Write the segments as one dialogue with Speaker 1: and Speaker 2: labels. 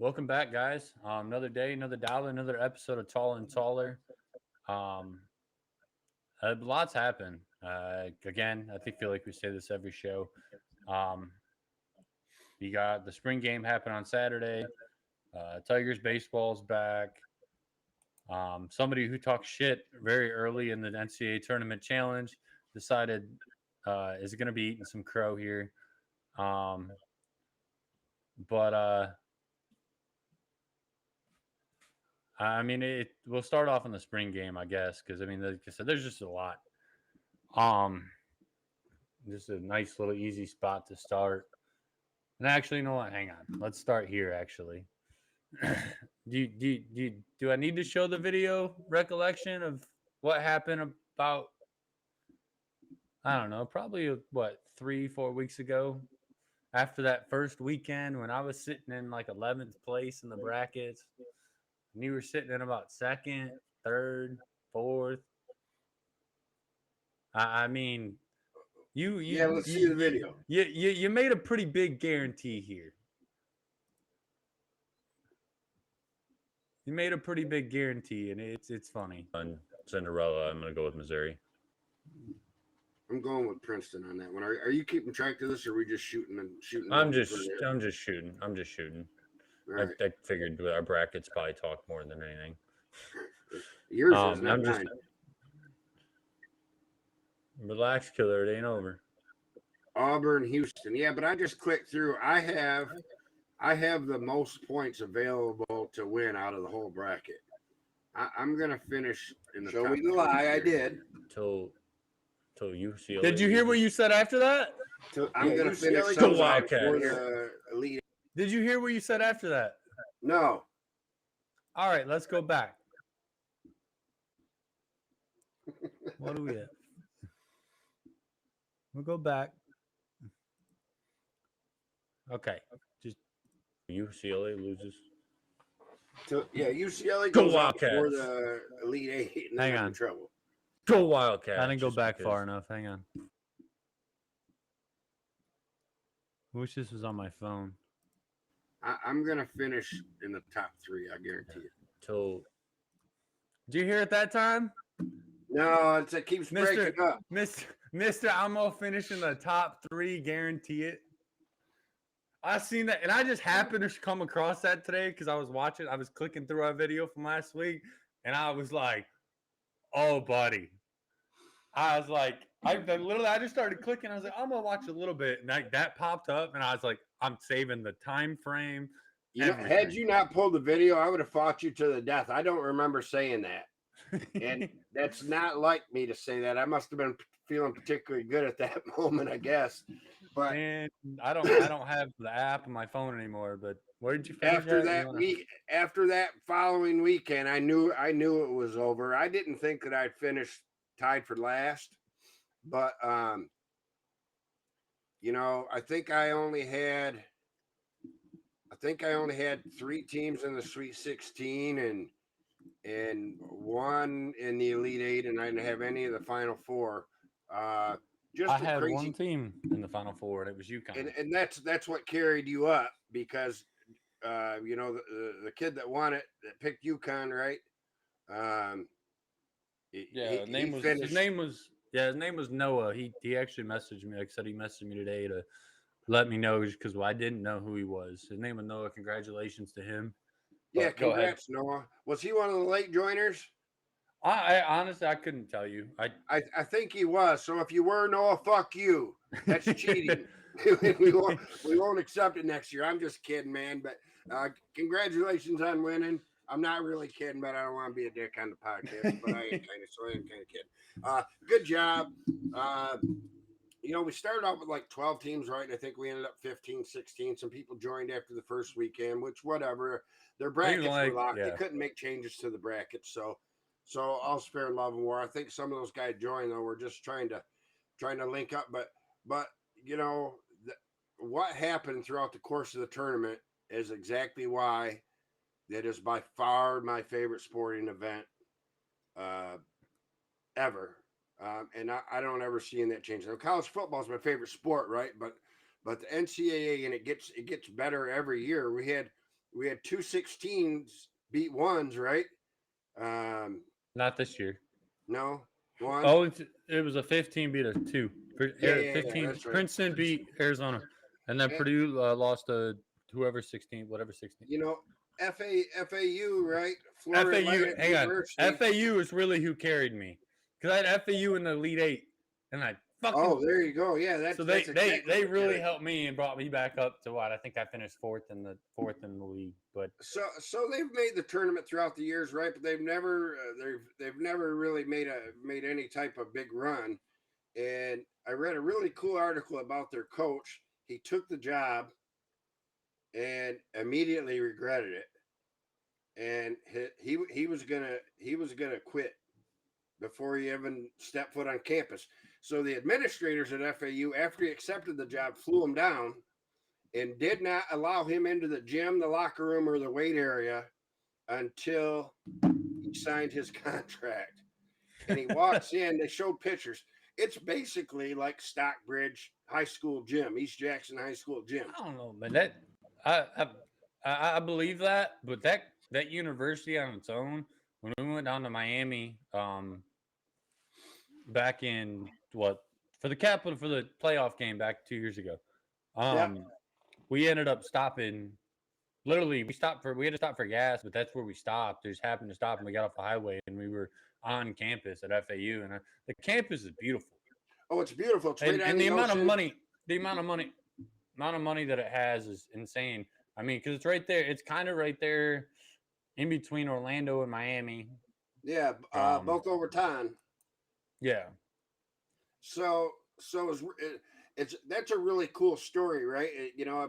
Speaker 1: Welcome back, guys. Another day, another dollar, another episode of Tall and Taller. Um, lots happened. Again, I think feel like we say this every show. Um, you got the spring game happen on Saturday. Tigers baseball's back. Somebody who talked shit very early in the NCAA tournament challenge decided is going to be eating some crow here. Um, but I mean, we'll start off in the spring game, I guess, because I mean, like I said, there's just a lot. Um, just a nice little easy spot to start. And actually, you know what? Hang on. Let's start here. Actually, do I need to show the video recollection of what happened about? I don't know. Probably what 3-4 weeks ago. After that first weekend, when I was sitting in like 11th place in the brackets, and you were sitting in about second, third, fourth. I mean, you
Speaker 2: Yeah,
Speaker 1: you
Speaker 2: let's
Speaker 1: you
Speaker 2: see the
Speaker 1: you
Speaker 2: video.
Speaker 1: you made a pretty big guarantee here. You made a pretty big guarantee, and it's funny. On Cinderella, I'm gonna go with Missouri.
Speaker 2: I'm going with Princeton on that one. Are you keeping track of this, or are we just shooting
Speaker 1: I'm
Speaker 2: off
Speaker 1: just
Speaker 2: for there?
Speaker 1: I'm just shooting. I'm just shooting.
Speaker 2: All
Speaker 1: I,
Speaker 2: right.
Speaker 1: I figured our brackets probably talk more than anything.
Speaker 2: Yours is not
Speaker 1: I'm just
Speaker 2: mine.
Speaker 1: relax, killer. It ain't over.
Speaker 2: Auburn, Houston. Yeah, but I just clicked through. I have the most points available to win out of the whole bracket. I'm gonna finish in the
Speaker 3: Show
Speaker 2: top
Speaker 3: me the
Speaker 2: three
Speaker 3: lie. I
Speaker 2: here.
Speaker 3: did.
Speaker 1: Till UCLA. Did you hear what you said after that?
Speaker 2: I'm gonna finish
Speaker 3: UCLA
Speaker 1: Go
Speaker 2: somehow
Speaker 1: Wildcats.
Speaker 2: for the elite.
Speaker 1: Did you hear what you said after that?
Speaker 2: No,
Speaker 1: All right, let's go back. What do we have? We'll go back. Okay. Just UCLA loses.
Speaker 2: UCLA
Speaker 1: Go
Speaker 2: goes out for
Speaker 1: Wildcats.
Speaker 2: the Elite Eight, and then
Speaker 1: Hang
Speaker 2: I'm
Speaker 1: on.
Speaker 2: in trouble.
Speaker 1: Go Wildcats.
Speaker 3: I
Speaker 1: didn't go back far enough. Hang on. I wish this was on my phone.
Speaker 2: I'm gonna finish in the top three. I guarantee it.
Speaker 1: Did you hear it that time?
Speaker 2: No, it keeps breaking up.
Speaker 1: Mister, I'm gonna finish in the top three, guarantee it. I seen that, and I just happened to come across that today because I was clicking through our video from last week, and I was like, "Oh, buddy." I was like, I just started clicking. I was like, I'm gonna watch a little bit, and that popped up, and I was like, I'm saving the time frame.
Speaker 2: Had you not pulled the video, I would have fought you to the death. I don't remember saying that. And that's not like me to say that. I must have been feeling particularly good at that moment, I guess. But
Speaker 1: and I don't have the app on my phone anymore. But where did you finish
Speaker 2: after that following weekend, I knew it was over. I didn't think that I'd finish tied for last, but I think I only had 3 teams in the Sweet 16 and one in the Elite Eight, and I didn't have any of the Final Four.
Speaker 1: I had crazy... one team in the Final Four, and it was UConn.
Speaker 2: And that's what carried you up because the kid that won it that picked UConn, right?
Speaker 1: His name was Noah. He actually messaged me. Like I said, he messaged me today to let me know because I didn't know who he was. His name was Noah. Congratulations to him.
Speaker 2: Yeah, congrats, Noah. Was he one of the late joiners?
Speaker 1: I honestly I couldn't tell you.
Speaker 2: I think he was. So if you were, Noah, fuck you. That's cheating. we won't accept it next year. I'm just kidding, man. But congratulations on winning. I'm not really kidding, but I don't want to be a dick on the podcast. But I am kind of kidding. Good job. We started off with like 12 teams, right? I think we ended up 15, 16. Some people joined after the first weekend, which whatever. Their brackets were locked. Yeah. They couldn't make changes to the brackets, so I'll spare love and war. I think some of those guys joined though. We're just trying to link up, but what happened throughout the course of the tournament is exactly why that is by far my favorite sporting event ever. And I don't ever see that change. Now, college football is my favorite sport, right? But the NCAA, and it gets better every year. We had we had 2 16s beat ones, right? Um,
Speaker 1: Not this year.
Speaker 2: no, one.
Speaker 1: Oh, it was a 15 beat a 2.
Speaker 2: Yeah.
Speaker 1: 15
Speaker 2: That's right.
Speaker 1: Princeton beat Arizona, and then
Speaker 2: Eh,
Speaker 1: Purdue lost to whoever 16, whatever 16.
Speaker 2: You know, FAU, right? Florida
Speaker 1: FAU,
Speaker 2: Atlantic
Speaker 1: hang on.
Speaker 2: University.
Speaker 1: FAU is really who carried me because I had FAU in the Elite Eight, and I
Speaker 2: Oh,
Speaker 1: fucking
Speaker 2: there you go. Yeah,
Speaker 1: so
Speaker 2: that's exactly
Speaker 1: they
Speaker 2: what
Speaker 1: really
Speaker 2: carried.
Speaker 1: helped me and brought me back up to what I think I finished fourth in the league. But
Speaker 2: So they've made the tournament throughout the years, right? But they've never really made any type of big run. And I read a really cool article about their coach. He took the job and immediately regretted it, and he was gonna quit before he even stepped foot on campus. So the administrators at FAU, after he accepted the job, flew him down and did not allow him into the gym, the locker room, or the weight area until he signed his contract. And he walks in, they showed pictures. It's basically like Stockbridge High School gym, East Jackson High School gym.
Speaker 1: I don't know, man. I I, I believe that, but that university on its own, when we went down to Miami, back in what for the capital for the playoff game back 2 years ago,
Speaker 2: Yeah,
Speaker 1: um, we ended up stopping. Literally, we had to stop for gas, but that's where we stopped. We just happened to stop, and we got off the highway, and we were on campus at FAU, and the campus is beautiful,
Speaker 2: oh, it's beautiful. It's right on
Speaker 1: and the
Speaker 2: the
Speaker 1: amount of
Speaker 2: ocean.
Speaker 1: money, the amount of money that it has is insane. I mean, because it's right there, it's kind of right there in between Orlando and Miami.
Speaker 2: Yeah,
Speaker 1: Um,
Speaker 2: both over time.
Speaker 1: yeah,
Speaker 2: So so it's that's a really cool story, right?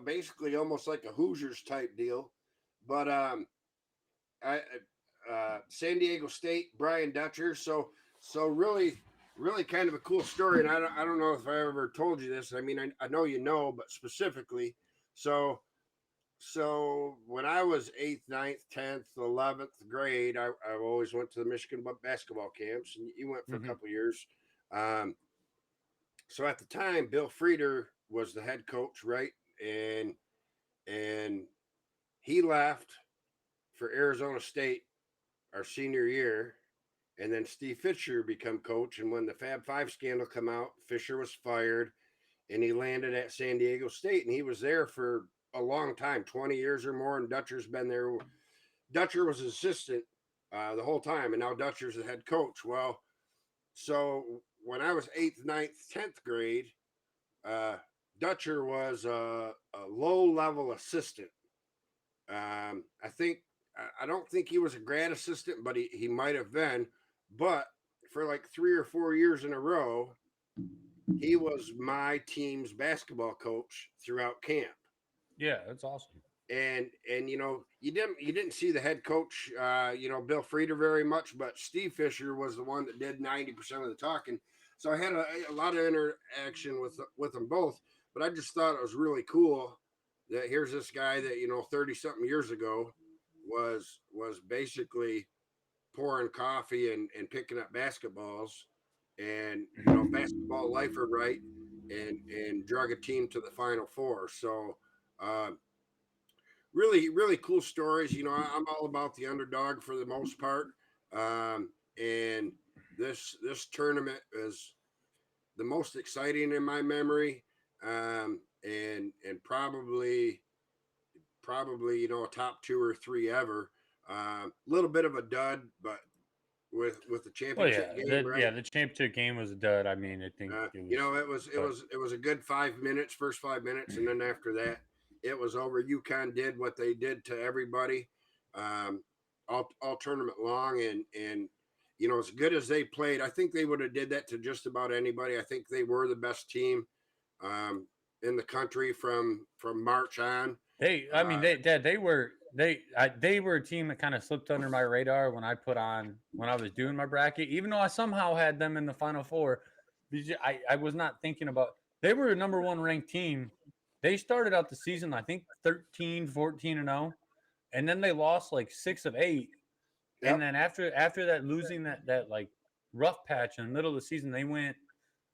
Speaker 2: Basically almost like a Hoosiers type deal. But I San Diego State, Brian Dutcher. So really kind of a cool story. And I don't know if I ever told you this. I mean, I know you know, but specifically, so so when I was eighth, ninth, 10th, 11th grade, I always went to the Michigan basketball camps, and you went for a
Speaker 1: hmm
Speaker 2: couple years. Um, so at the time, Bill Frieder was the head coach, right? And and he left for Arizona State our senior year, and then Steve Fisher become coach. And when the Fab Five scandal come out, Fisher was fired, and he landed at San Diego State, and he was there for a long time, 20 years or more. And Dutcher's been there. Dutcher was assistant the whole time, and now Dutcher's the head coach. Well, so when I was eighth, ninth, 10th grade, uh, Dutcher was a low level assistant. I don't think he was a grad assistant, but he might have been. But for like 3 or 4 years in a row, he was my team's basketball coach throughout camp.
Speaker 1: yeah, that's awesome.
Speaker 2: And you didn't see the head coach, Bill Frieder very much, but Steve Fisher was the one that did 90% of the talking. So I had a lot of interaction with them both. But I just thought it was really cool that here's this guy that 30 something years ago was basically pouring coffee and picking up basketballs, and basketball lifer, right, and drug a team to the Final Four. So uh, really cool stories. I'm all about the underdog for the most part, and this tournament is the most exciting in my memory, and probably a top two or three ever. A little bit of a dud, but with the
Speaker 1: Well,
Speaker 2: championship game, right?
Speaker 1: the championship game was a dud. I mean, I think it was, but
Speaker 2: It was a good 5 minutes, first 5 minutes, and then after that, it was over. UConn did what they did to everybody, um, all tournament long, and as good as they played, I think they would have did that to just about anybody. I think they were the best team um, in the country from March on.
Speaker 1: I mean, they were a team that kind of slipped under my radar when I was doing my bracket, even though I somehow had them in the Final Four. I was not thinking about they were a number one ranked team. They started out the season, I think 13, 14 and 0, and then they lost like 6 of 8. And
Speaker 2: Yep.
Speaker 1: then after that, losing that like rough patch in the middle of the season, they went,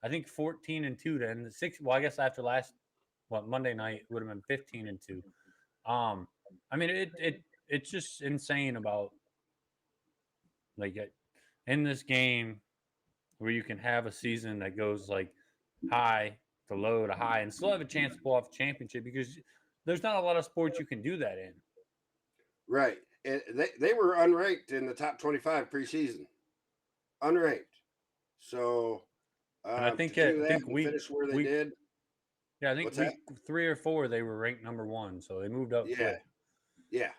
Speaker 1: I think 14-2 to end the six. Well, I guess after last Monday night it would have been 15-2. I mean, it's just insane about like in this game where you can have a season that goes like high to low to high and still have a chance to pull off a championship because there's not a lot of sports you can do that in.
Speaker 2: Right. And they were unranked in the top 25 preseason. Unranked. So
Speaker 1: And I
Speaker 2: to
Speaker 1: think
Speaker 2: do
Speaker 1: I
Speaker 2: that
Speaker 1: think
Speaker 2: and finish where they
Speaker 1: week
Speaker 2: did,
Speaker 1: yeah I think
Speaker 2: what's that?
Speaker 1: week 3 or 4 they were ranked number 1, so they moved up
Speaker 2: Yeah.
Speaker 1: quick.
Speaker 2: Yeah.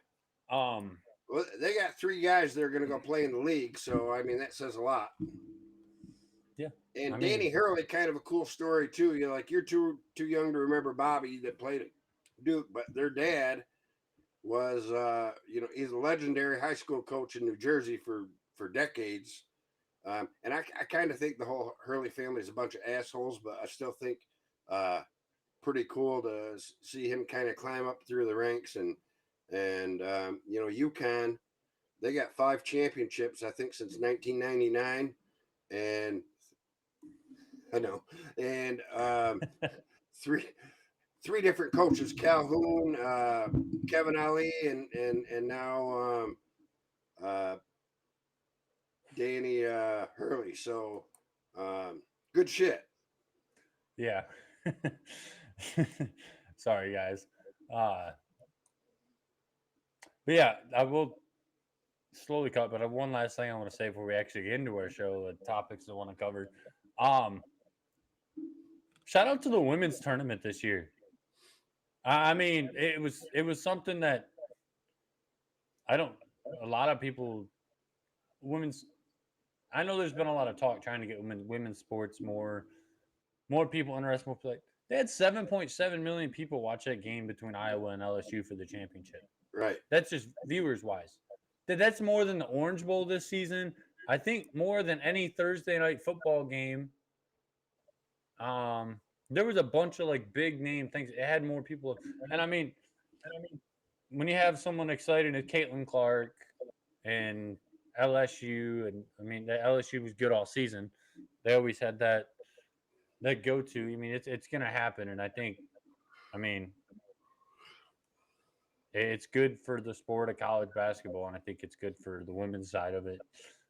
Speaker 1: Um,
Speaker 2: Well, they got 3 guys that are going to go play in the league. So, I mean, that says a lot.
Speaker 1: yeah, I
Speaker 2: And
Speaker 1: mean,
Speaker 2: Danny Hurley, kind of a cool story, too. You're like, you're too young to remember Bobby that played at Duke, but their dad was, he's a legendary high school coach in New Jersey for decades. And I kind of think the whole Hurley family is a bunch of assholes, but I still think pretty cool to see him kind of climb up through the ranks. And UConn, they got 5 championships, I think, since 1999. And I know. And three different coaches: Calhoun, Kevin Ali, and now uh, Danny Hurley. So good shit.
Speaker 1: yeah. Sorry guys. Uh, but yeah, I will slowly cut. But I have one last thing I want to say before we actually get into our show, the topics I want to cover. Um, Shout out to the women's tournament this year. I mean, it was something that I don't. A lot of people, women's. I know there's been a lot of talk trying to get women's sports more people interested. More like they had 7.7 million people watch that game between Iowa and LSU for the championship.
Speaker 2: Right.
Speaker 1: That's just viewers wise. That's more than the Orange Bowl this season. I think more than any Thursday night football game. Um, there was a bunch of like big name things. It had more people, and I mean, when you have someone exciting as Caitlin Clark and LSU, and I mean, the LSU was good all season. They always had that go to. I mean, it's gonna happen, and I mean, it's good for the sport of college basketball, and I think it's good for the women's side of it.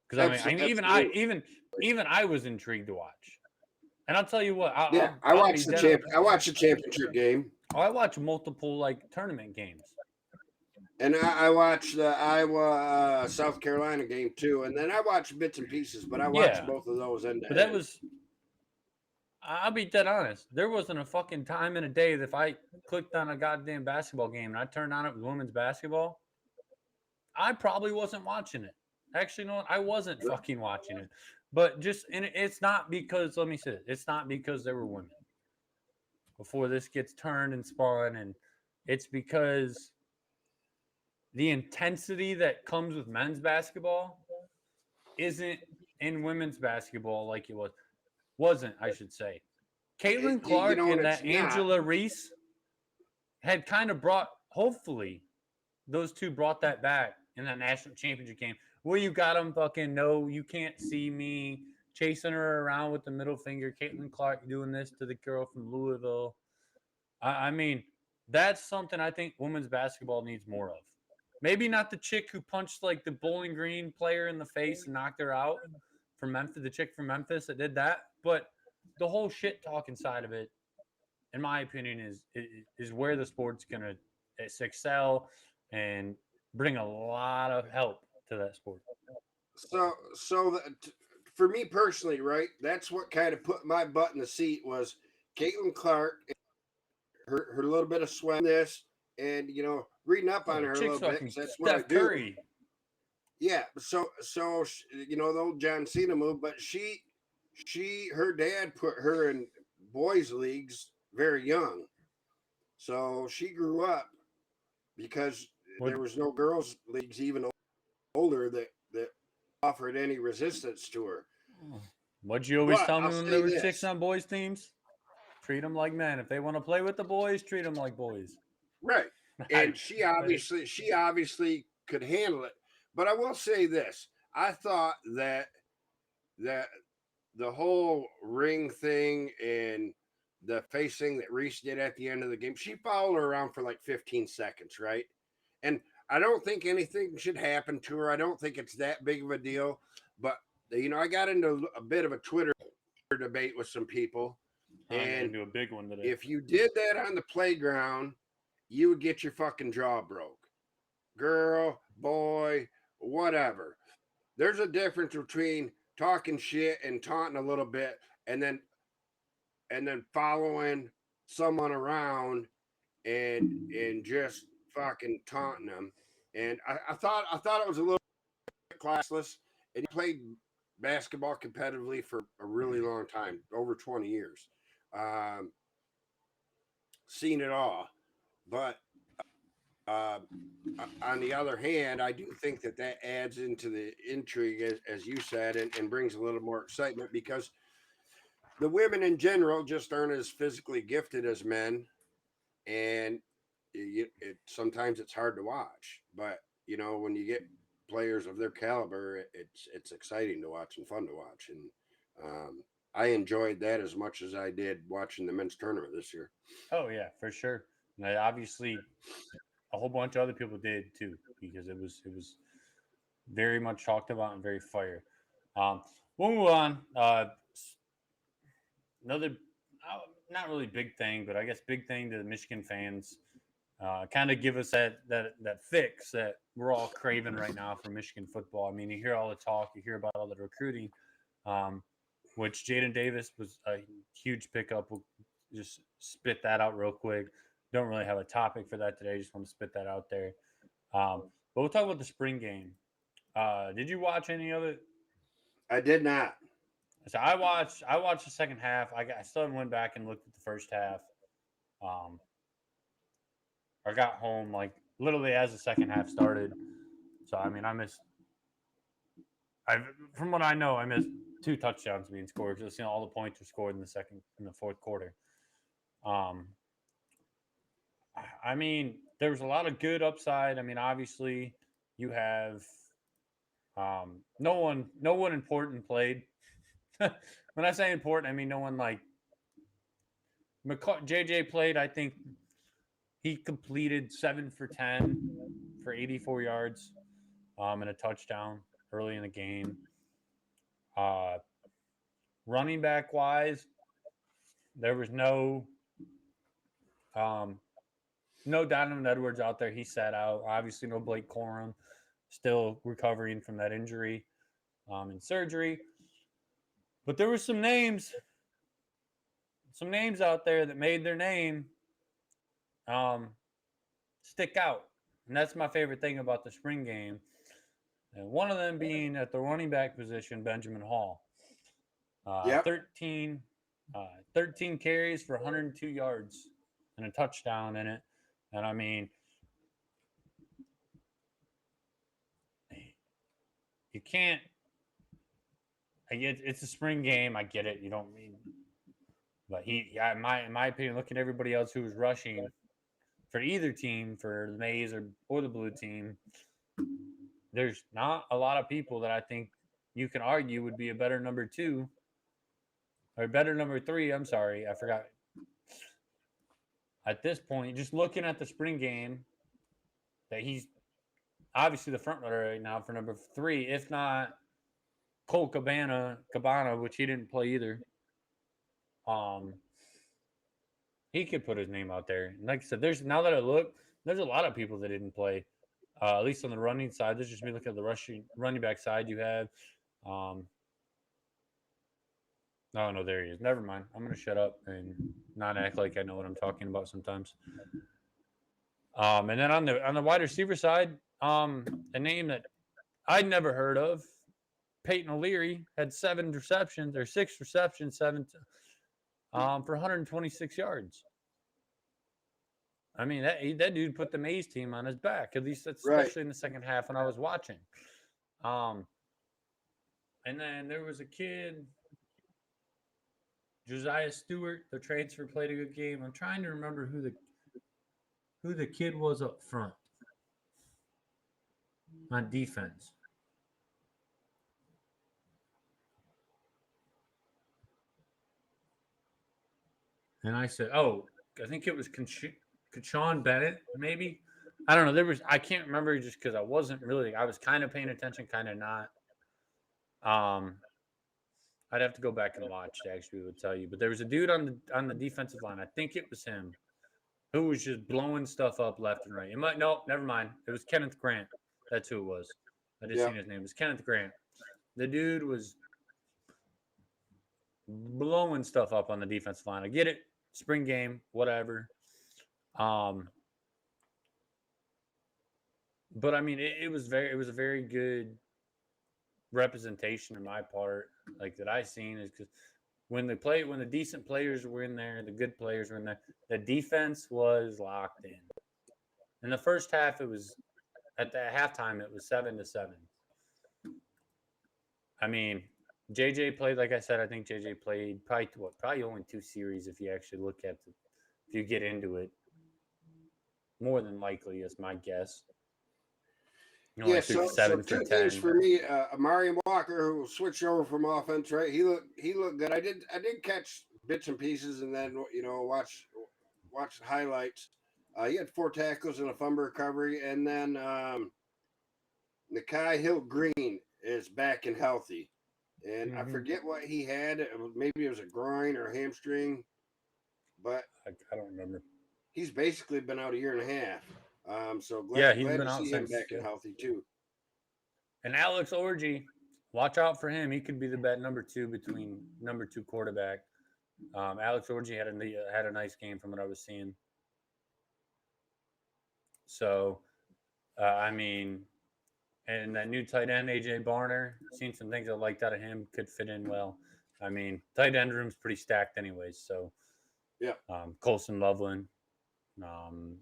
Speaker 1: Because I mean,
Speaker 2: Absolutely.
Speaker 1: even I was intrigued to watch. And I'll tell you what,
Speaker 2: Yeah,
Speaker 1: I'll be dead.
Speaker 2: I watched the championship game,
Speaker 1: I watch multiple like tournament games.
Speaker 2: and I watched the Iowa South Carolina game too, and then I watched bits and pieces, but I watched
Speaker 1: Yeah,
Speaker 2: both of those end
Speaker 1: but
Speaker 2: to end.
Speaker 1: I'll be dead honest. There wasn't a fucking time in a day that if I clicked on a goddamn basketball game and I turned on it with women's basketball, I probably wasn't watching it. Actually, no, I wasn't fucking watching it. But just and it's not because let me say it, it's not because there were women before this gets turned and spun, and it's because the intensity that comes with men's basketball isn't in women's basketball like it wasn't, I should say. Caitlin Clark
Speaker 2: And
Speaker 1: and
Speaker 2: it's
Speaker 1: that
Speaker 2: not.
Speaker 1: Angela Reese had kind of brought, hopefully, those two brought that back in that national championship game where you got them fucking no, you can't see me chasing her around with the middle finger. Caitlin Clark doing this to the girl from Louisville. I mean, that's something I think women's basketball needs more of. Maybe not the chick who punched like the Bowling Green player in the face and knocked her out from Memphis, the chick from Memphis that did that, but the whole shit talking side of it, in my opinion, is where the sport's gonna excel and bring a lot of help to that sport.
Speaker 2: So for me personally, right, that's what kind of put my butt in the seat was Caitlin Clark, her little bit of swag this, and reading up
Speaker 1: Oh,
Speaker 2: on
Speaker 1: the
Speaker 2: her a
Speaker 1: chick's
Speaker 2: little bit
Speaker 1: fucking
Speaker 2: because that's what I
Speaker 1: Steph
Speaker 2: do.
Speaker 1: Curry.
Speaker 2: Yeah, so the old John Cena move, but her dad put her in boys leagues very young, so she grew up because
Speaker 1: What
Speaker 2: there was no girls leagues even older that offered any resistance to her.
Speaker 1: what'd you always
Speaker 2: But
Speaker 1: tell me
Speaker 2: I'll
Speaker 1: when there
Speaker 2: say
Speaker 1: was chicks
Speaker 2: this,
Speaker 1: on boys teams? Treat them like men. If they want to play with the boys, treat them like boys.
Speaker 2: right?
Speaker 1: I,
Speaker 2: And she obviously could handle it. But I will say this: I thought that the whole ring thing and the face thing that Reese did at the end of the game, she followed her around for like 15 seconds, right? And I don't think anything should happen to her. I don't think it's that big of a deal. But I got into a bit of a Twitter debate with some people,
Speaker 1: I got
Speaker 2: and
Speaker 1: into a big one today.
Speaker 2: if you did that on the playground, you would get your fucking jaw broke. Girl, boy, whatever. There's a difference between talking shit and taunting a little bit, and then following someone around and just fucking taunting them. And I thought it was a little classless. And he played basketball competitively for a really long time, over 20 years. Um, Seen it all. But uh, on the other hand, I do think that adds into the intrigue, as you said, and brings a little more excitement because the women in general just aren't as physically gifted as men, and sometimes it's hard to watch. But when you get players of their caliber, it's exciting to watch and fun to watch, and I enjoyed that as much as I did watching the men's tournament this year.
Speaker 1: Oh yeah, for sure. And obviously, a whole bunch of other people did too because it was very much talked about and very fire. We'll move on. Another, not really big thing, but I guess big thing to the Michigan fans. Kind of give us that fix that we're all craving right now for Michigan football. I mean, you hear all the talk, you hear about all the recruiting, um, which Jaden Davis was a huge pickup. We'll just spit that out real quick. Don't really have a topic for that today. Just want to spit that out there. But we'll talk about the spring game. Did you watch any of it?
Speaker 2: I did not.
Speaker 1: So I watched the second half. I still haven't went back and looked at the first half. Um, I got home like literally as the second half started. So I mean, I missed. I from what I know, I missed two touchdowns being scored. Just all the points were scored in the fourth quarter. Um, I mean, there was a lot of good upside. I mean, obviously, you have no one important played. When I say important, I mean no one like JJ played. I think he completed 7 for 10 for 84 yards, and a touchdown early in the game. Uh, Running back wise, there was um, no Donovan Edwards out there. He sat out. Obviously, no Blake Corum, still recovering from that injury and surgery. But there were some names out there that made their name um, stick out, and that's my favorite thing about the spring game. And one of them being at the running back position, Benjamin Hall. Uh,
Speaker 2: Yep.
Speaker 1: 13, 13 carries for 102 yards and a touchdown in it. And I mean, you can't. It's a spring game. I get it. You don't mean, but in my opinion, looking at everybody else who was rushing for either team, for the maize or the blue team, there's not a lot of people that I think you can argue would be a better number two or better number three. I'm sorry, I forgot. At this point, just looking at the spring game, that he's obviously the front runner right now for number three, if not Cole Cabana, which he didn't play either. Um, he could put his name out there. And like I said, now that I look, there's a lot of people that didn't play. At least on the running side, this is just me looking at the running back side. You have, um, oh no, there he is. Never mind. I'm gonna shut up and not act like I know what I'm talking about sometimes. And then on the wide receiver side, a name that I'd never heard of, Peyton O'Leary had 7 receptions or 6 receptions, for 126 yards. I mean that dude put the Mays team on his back. At least
Speaker 2: Right.
Speaker 1: especially in the second half when I was watching. Um, and then there was a kid, Josiah Stewart, the transfer, played a good game. I'm trying to remember who the kid was up front on defense. And I said, oh, I think it was Kashawn Bennett, maybe. I don't know. I can't remember just because I was kind of paying attention, kind of not. Um, I'd have to go back and watch to actually would tell you. But there was a dude on the defensive line. I think it was him who was just blowing stuff up left and right. It might no, never mind. It was Kenneth Grant. That's who it was. I just
Speaker 2: Yeah.
Speaker 1: seen his name. It was Kenneth Grant. The dude was blowing stuff up on the defensive line. I get it, spring game, whatever. Um, but I mean, it was a very good representation on my part, like that I seen is because when the decent players were in there, the good players were in there, the defense was locked in. In the first half, it was at the halftime, it was 7-7. I mean, JJ played, like I said, I think JJ played probably only 2 series if you actually look at if you get into it. More than likely is my guess. He only
Speaker 2: Yeah,
Speaker 1: threw
Speaker 2: so
Speaker 1: 7 for
Speaker 2: two things
Speaker 1: 10.
Speaker 2: for me. Amari Walker, who switched over from offense, right? He looked good. I did catch bits and pieces, and then watch highlights. He had 4 tackles and a fumble recovery, and then Nakai Hill Green is back and healthy, and I
Speaker 1: Mm-hmm.
Speaker 2: forget what he had. Maybe it was a groin or a hamstring, but
Speaker 1: I don't remember.
Speaker 2: he's basically been out a year and a half. So
Speaker 1: Yeah,
Speaker 2: glad
Speaker 1: he's
Speaker 2: glad
Speaker 1: been
Speaker 2: to
Speaker 1: out
Speaker 2: see him
Speaker 1: since.
Speaker 2: back and
Speaker 1: Yeah.
Speaker 2: healthy too.
Speaker 1: And Alex Orgy, watch out for him. He could be the bet number two quarterback. Alex Orgy had a nice game from what I was seeing. So, I mean, and that new tight end AJ Barner, seen some things I liked out of him. Could fit in well. I mean, tight end room's pretty stacked anyways. So,
Speaker 2: Yeah.
Speaker 1: Colson Loveland, um,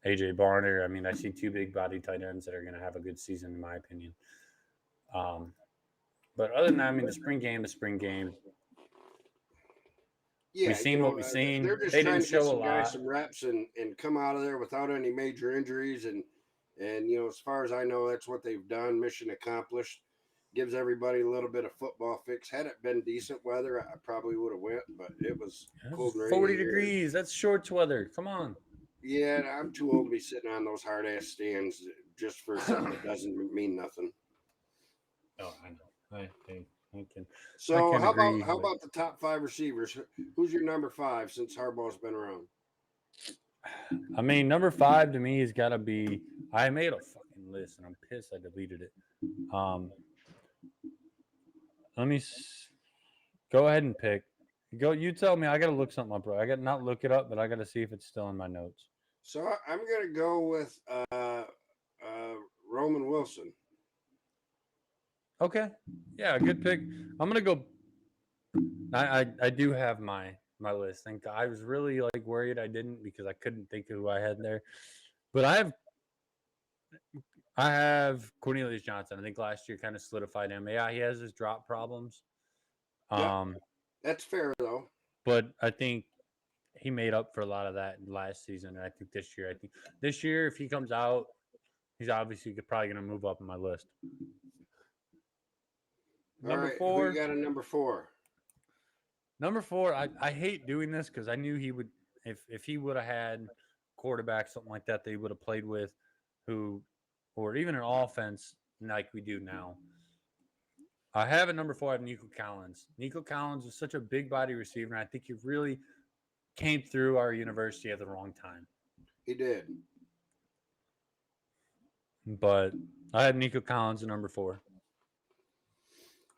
Speaker 1: AJ Barner. I mean, I see two big body tight ends that are going to have a good season in my opinion. Um, but other than that, I mean, the spring game is spring game. We
Speaker 2: Yeah,
Speaker 1: seen what we seen.
Speaker 2: they're just
Speaker 1: They
Speaker 2: trying
Speaker 1: didn't
Speaker 2: to get
Speaker 1: show a
Speaker 2: some guys
Speaker 1: lot.
Speaker 2: some reps and come out of there without any major injuries and as far as I know, that's what they've done. Mission accomplished. Gives everybody a little bit of football fix. Had it been decent weather, I probably would have went, but it was
Speaker 1: It's
Speaker 2: cold and rainy
Speaker 1: 40
Speaker 2: here.
Speaker 1: degrees. That's shorts weather. Come on.
Speaker 2: Yeah, I'm too old to be sitting on those hard ass stands just for something that doesn't mean nothing.
Speaker 1: Oh, I know. I
Speaker 2: So
Speaker 1: can
Speaker 2: how about
Speaker 1: agree.
Speaker 2: how
Speaker 1: But
Speaker 2: about the top 5 receivers? Who's your number 5 since Harbaugh's been around?
Speaker 1: I mean, number 5 to me has got to be. I made a fucking list and I'm pissed I deleted it. Um, let me go ahead and pick. Go. You tell me. I got to look something up, bro. I got to not look it up, but I got to see if it's still in my notes.
Speaker 2: So I'm gonna go with Roman Wilson.
Speaker 1: Okay. Yeah, good pick. I'm gonna go. I do have my list. Thank God. I was really like worried I didn't because I couldn't think of who I had there. But I have Cornelius Johnson. I think last year kind of solidified him. Yeah, he has his drop problems.
Speaker 2: Yep,
Speaker 1: Um,
Speaker 2: that's fair though.
Speaker 1: but I think he made up for a lot of that last season. And I think this year, if he comes out, he's obviously probably going to move up in my list.
Speaker 2: All
Speaker 1: Number
Speaker 2: right, who you
Speaker 1: 4.
Speaker 2: got in number 4?
Speaker 1: Number 4. I hate doing this because I knew he would if he would have had quarterback something like that he would have played with, who, or even an offense like we do now. I have at number 4, I have Nico Collins. Nico Collins is such a big body receiver, and I think he really came through our university at the wrong time.
Speaker 2: He did.
Speaker 1: But I have Nico Collins at number 4.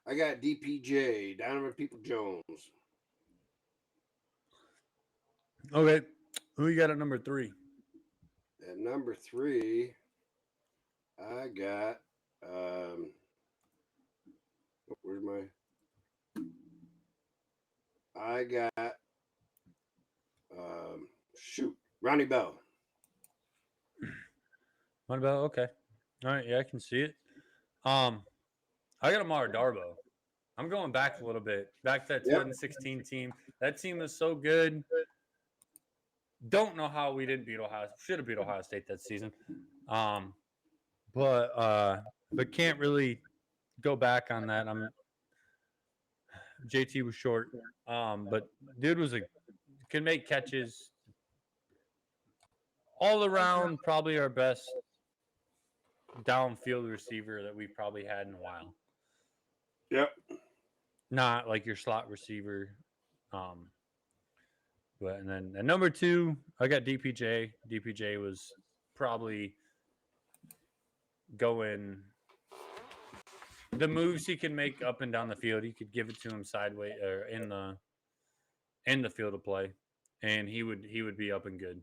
Speaker 2: I got DPJ, Donovan People-Jones.
Speaker 1: Okay. Who you got at number 3?
Speaker 2: At number 3, I got where's my I got Ronnie Bell.
Speaker 1: What about okay? All right, yeah, I can see it. I got Amara Darbo. I'm going back a little bit, back to that
Speaker 2: Yep.
Speaker 1: 2016 team. That team was so good. Don't know how we didn't beat Ohio. Should have beat Ohio State that season. But can't really go back on that. JT was short. But dude was can make catches all around, probably our best downfield receiver that we've probably had in a while.
Speaker 2: Yep.
Speaker 1: Not like your slot receiver. Um, but and then at number 2, I got DPJ. DPJ was probably going the moves he can make up and down the field. You could give it to him sideways or in the field of play, and he would be up and good.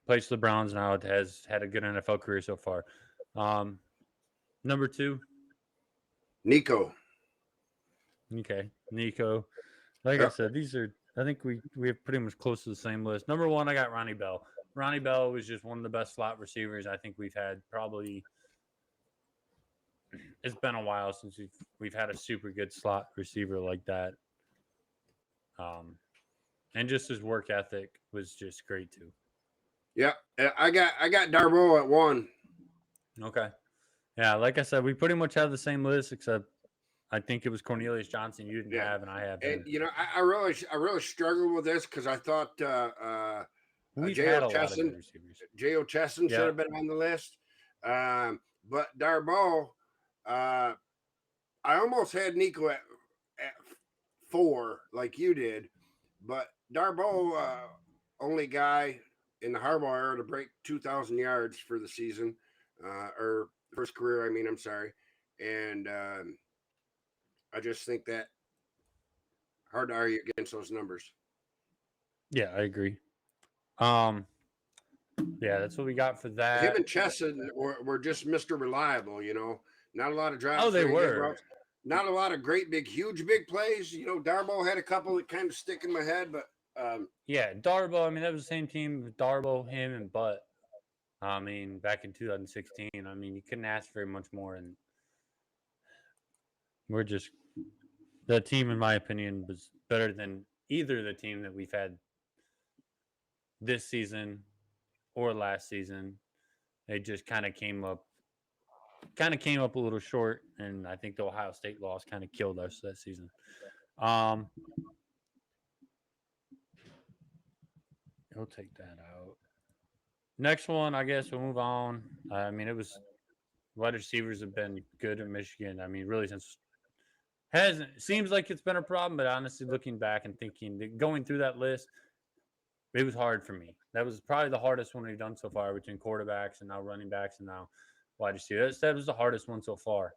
Speaker 1: Plays for the Browns now. It has had a good NFL career so far. Number 2,
Speaker 2: Nico.
Speaker 1: okay, Nico. Like I
Speaker 2: Yep.
Speaker 1: said, these are. I think we have pretty much close to the same list. Number 1, I got Ronnie Bell. Ronnie Bell was just one of the best slot receivers I think we've had. Probably, it's been a while since we've had a super good slot receiver like that. And just his work ethic was just great too.
Speaker 2: Yep. I got Darboh at 1.
Speaker 1: Okay. Yeah, like I said, we pretty much have the same list, except I think it was Cornelius Johnson you didn't
Speaker 2: Yeah.
Speaker 1: have, and I have
Speaker 2: And
Speaker 1: him.
Speaker 2: I really struggled with this because I thought
Speaker 1: We've
Speaker 2: J.O.
Speaker 1: had a lot of good
Speaker 2: Chesson
Speaker 1: receivers.
Speaker 2: J.O. Chesson should
Speaker 1: Yeah.
Speaker 2: have been on the list. But Darboh, I almost had Nico at 4 like you did, but Darboh, only guy in the Harbaugh era to break 2,000 yards for the season, or first career. I mean, I'm sorry, and I just think that hard to argue against those numbers.
Speaker 1: Yeah, I agree. Yeah, that's what we got for that.
Speaker 2: Him and Chesson were just Mr. Reliable, Not a lot of drops,
Speaker 1: Oh, they
Speaker 2: straight head
Speaker 1: were.
Speaker 2: routes. Not a lot of great, huge, big plays. Darboh had a couple that kind of stick in my head, but
Speaker 1: Yeah, Darboh. I mean, that was the same team with Darboh, him, and Butt. I mean, back in 2016. I mean, you couldn't ask very much more, and we're just the team, in my opinion, was better than either the team that we've had this season or last season. They just kind of came up a little short, and I think the Ohio State loss kind of killed us that season. We'll take that out. Next one, I guess we'll move on. I mean, it was wide receivers have been good in Michigan. I mean, really since hasn't seems like it's been a problem, but honestly, looking back and thinking, going through that list, it was hard for me. That was probably the hardest one we've done so far between quarterbacks and now running backs and now wide receivers. That was the hardest one so far.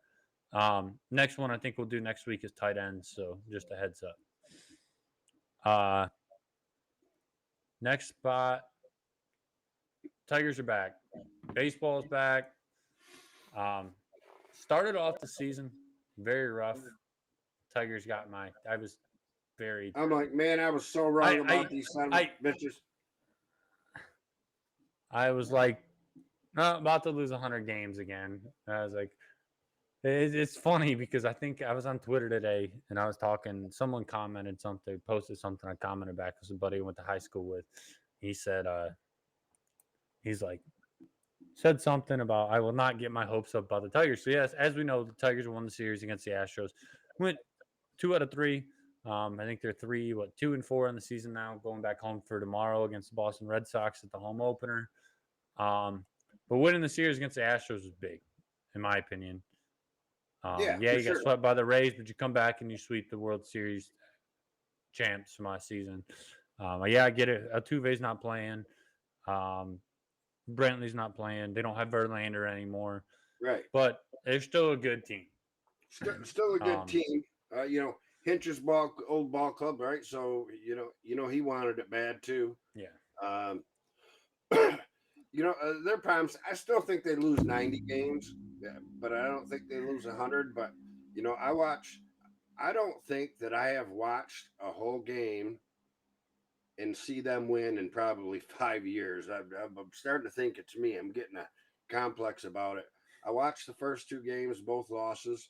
Speaker 1: Next one I think we'll do next week is tight ends. So just a heads up. Next spot, Tigers are back. Baseball's back. Started off the season very rough. Tigers got I was very.
Speaker 2: I'm like, man, I was so wrong about these son of bitches.
Speaker 1: I was like, about to lose 100 games again. I was like, it's funny because I think I was on Twitter today and I was talking. Someone commented something, posted something. I commented back because a buddy I went to high school with. He said, he's like, said something about I will not get my hopes up about the Tigers. So yes, as we know, the Tigers won the series against the Astros. Went 2 out of 3. I think they're 2-4 in the season now, going back home for tomorrow against the Boston Red Sox at the home opener. But winning the series against the Astros was big, in my opinion. You got swept by the Rays, but you come back and you sweep the World Series champs from last season. I get it. Altuve's not playing. Brantley's not playing. They don't have Verlander anymore.
Speaker 2: Right.
Speaker 1: But they're still a good team.
Speaker 2: Still a good team. Hinch's old ball club, right? So he wanted it bad too.
Speaker 1: Yeah.
Speaker 2: Their problems. I still think they lose 90 games, but I don't think they lose 100. But I don't think that I have watched a whole game and see them win in probably 5 years. I'm starting to think it's me. I'm getting a complex about it. I watched the first 2 games, both losses.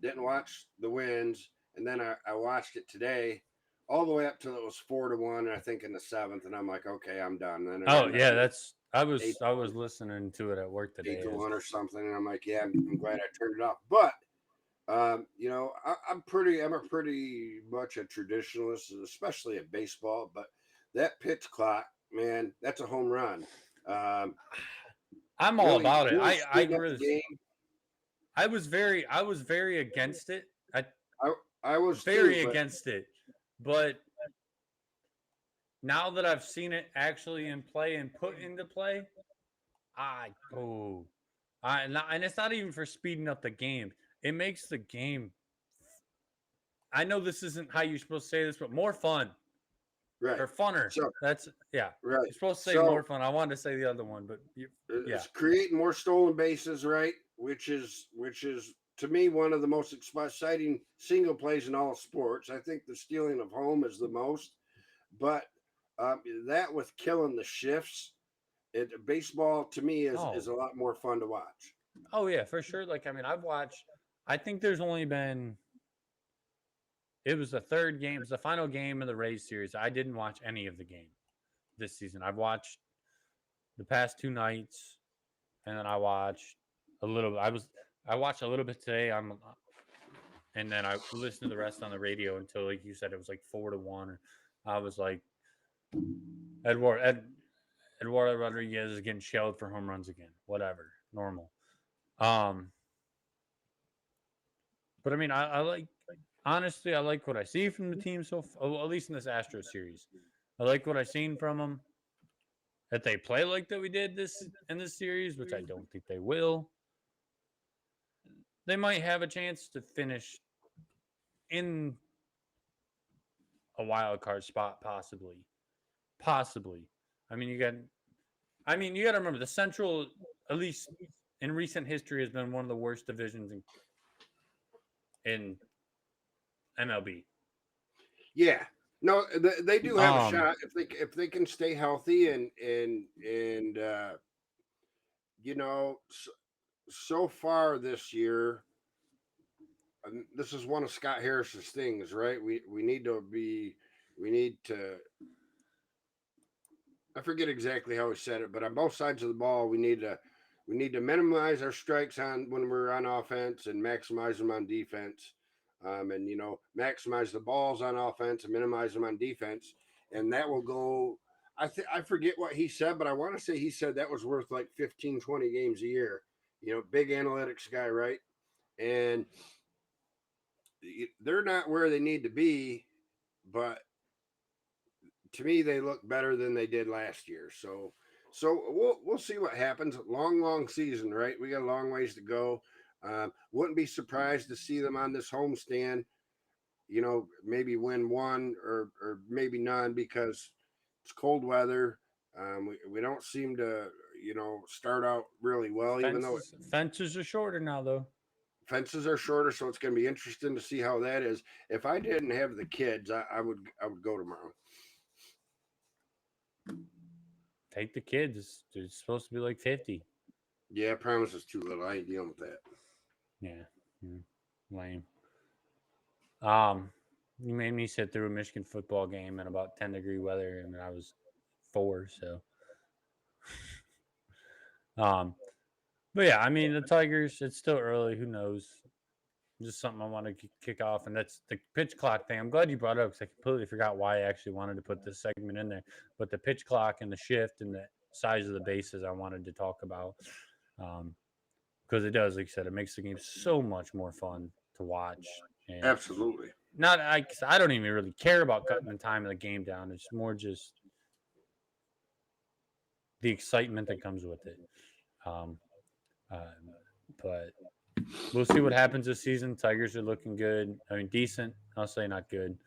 Speaker 2: Didn't watch the wins, and then I watched it today, all the way up till it was 4-1. I think in the 7th, and I'm like, okay, I'm done. Then
Speaker 1: I was listening to it at work today.
Speaker 2: 8-1 or something, and I'm like, yeah, I'm glad I turned it off. But I'm a pretty much a traditionalist, especially at baseball. But that pitch clock, man, that's a home run. Um,
Speaker 1: I'm all
Speaker 2: really,
Speaker 1: about it.
Speaker 2: really
Speaker 1: I
Speaker 2: speeding up the
Speaker 1: was
Speaker 2: game.
Speaker 1: I was very against it. I
Speaker 2: I I was too,
Speaker 1: very
Speaker 2: but
Speaker 1: against it. But now that I've seen it actually in play and put into play, I oh, and it's not even for speeding up the game. It makes the game. I know this isn't how you're supposed to say this, but more fun
Speaker 2: right.
Speaker 1: or funner.
Speaker 2: So
Speaker 1: That's yeah.
Speaker 2: right.
Speaker 1: You're supposed to say more
Speaker 2: So
Speaker 1: fun. I wanted to say the other one, but yeah.
Speaker 2: it's creating more stolen bases, right? Which is to me one of the most exciting single plays in all sports. I think the stealing of home is the most, but that with killing the shifts, baseball to me is
Speaker 1: Oh,
Speaker 2: a lot more fun to watch.
Speaker 1: oh yeah, for sure. Like I mean, I've watched. I think there's only been. It was the third game. It was the final game of the Rays series. I didn't watch any of the game this season. I've watched the past two nights, and then I watched a little. I watched a little bit today. And then I listened to the rest on the radio until, like you said, it was like 4-1. Or I was like, Edward Ed, Eduardo Rodriguez is getting shelled for home runs again. Whatever, normal. Um, but I mean, I like honestly, I like what I see from the team at least in this Astro series. I like what I've seen from them. That they play like that we did this in this series, which I don't think they will. They might have a chance to finish in a wild card spot, possibly. Possibly. I mean, you got. I mean, you got to remember the Central, at least in recent history, has been one of the worst divisions in MLB.
Speaker 2: Yeah. No, they do have a
Speaker 1: Um.
Speaker 2: shot if they can stay healthy and you know so, so far this year, this is one of Scott Harris's things, right? We need to. I forget exactly how he said it, but on both sides of the ball, we need to minimize our strikes on when we're on offense and maximize them on defense, and maximize the balls on offense and minimize them on defense, and that will go. I forget what he said, but I want to say he said that was worth like 15, 20 games a year. Big analytics guy, right? And they're not where they need to be, but to me they look better than they did last year. So we'll see what happens. Long season, right? We got a long ways to go. Wouldn't be surprised to see them on this homestand. Maybe win one or maybe none because it's cold weather. We don't seem to start out really well, even though
Speaker 1: Fences are shorter now, though.
Speaker 2: fences are shorter. So it's going to be interesting to see how that is. If I didn't have the kids, I would go tomorrow.
Speaker 1: Take the kids. It's supposed to be like 50.
Speaker 2: Yeah, promise is too little. I ain't dealing with that.
Speaker 1: Yeah. Lame. Um. You made me sit through a Michigan football game in about 10-degree weather, and I was 4. So. Um. But yeah, I mean the Tigers. It's still early. Who knows? Just something I want to kick off, and that's the pitch clock thing. I'm glad you brought it up because I completely forgot why I actually wanted to put this segment in there. But the pitch clock and the shift and the size of the bases I wanted to talk about because it does, like you said, it makes the game so much more fun to watch. And
Speaker 2: Absolutely.
Speaker 1: not I don't even really care about cutting the time of the game down. It's more just the excitement that comes with it. Um, uh, but we'll see what happens this season. Tigers are looking good. I mean, decent. I'll say not good,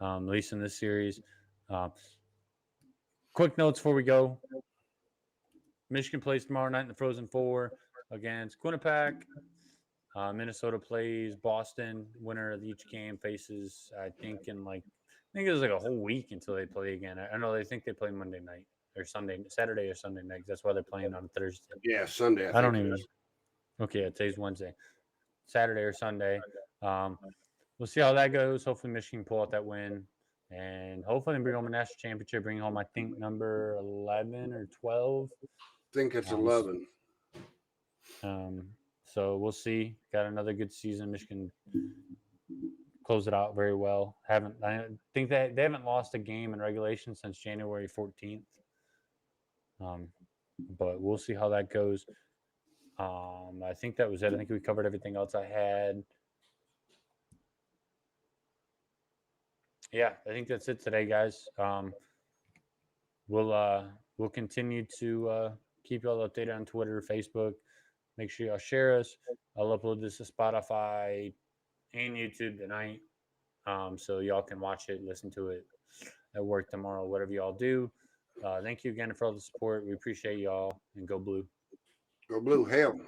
Speaker 1: at least in this series. Uh, quick notes before we go. Michigan plays tomorrow night in the Frozen Four against Quinnipiac. Minnesota plays Boston. Winner of each game faces, I think it was like a whole week until they play again. I know they think they play Monday night or Saturday or Sunday night. That's why they're playing on Thursday.
Speaker 2: Yeah, Sunday I
Speaker 1: I don't
Speaker 2: think it
Speaker 1: even.
Speaker 2: is.
Speaker 1: Okay, yeah, today's Wednesday. Saturday or Sunday. Um, we'll see how that goes. Hopefully, Michigan pull out that win, and hopefully, they bring home a national championship. Bring home, I think, number 11 or 12.
Speaker 2: I think it's
Speaker 1: Um,
Speaker 2: 11.
Speaker 1: um, So we'll see. Got another good season. Michigan closed it out very well. I think that they haven't lost a game in regulation since January 14th. Um, but we'll see how that goes. I think that was it. I think we covered everything else I had. Yeah, I think that's it today, guys. We'll continue to keep y'all updated on Twitter, Facebook. Make sure y'all share us. I'll upload this to Spotify and YouTube tonight, so y'all can watch it, listen to it at work tomorrow, whatever y'all do. Thank you again for all the support. We appreciate y'all, and go blue.
Speaker 2: Go blue. Hell.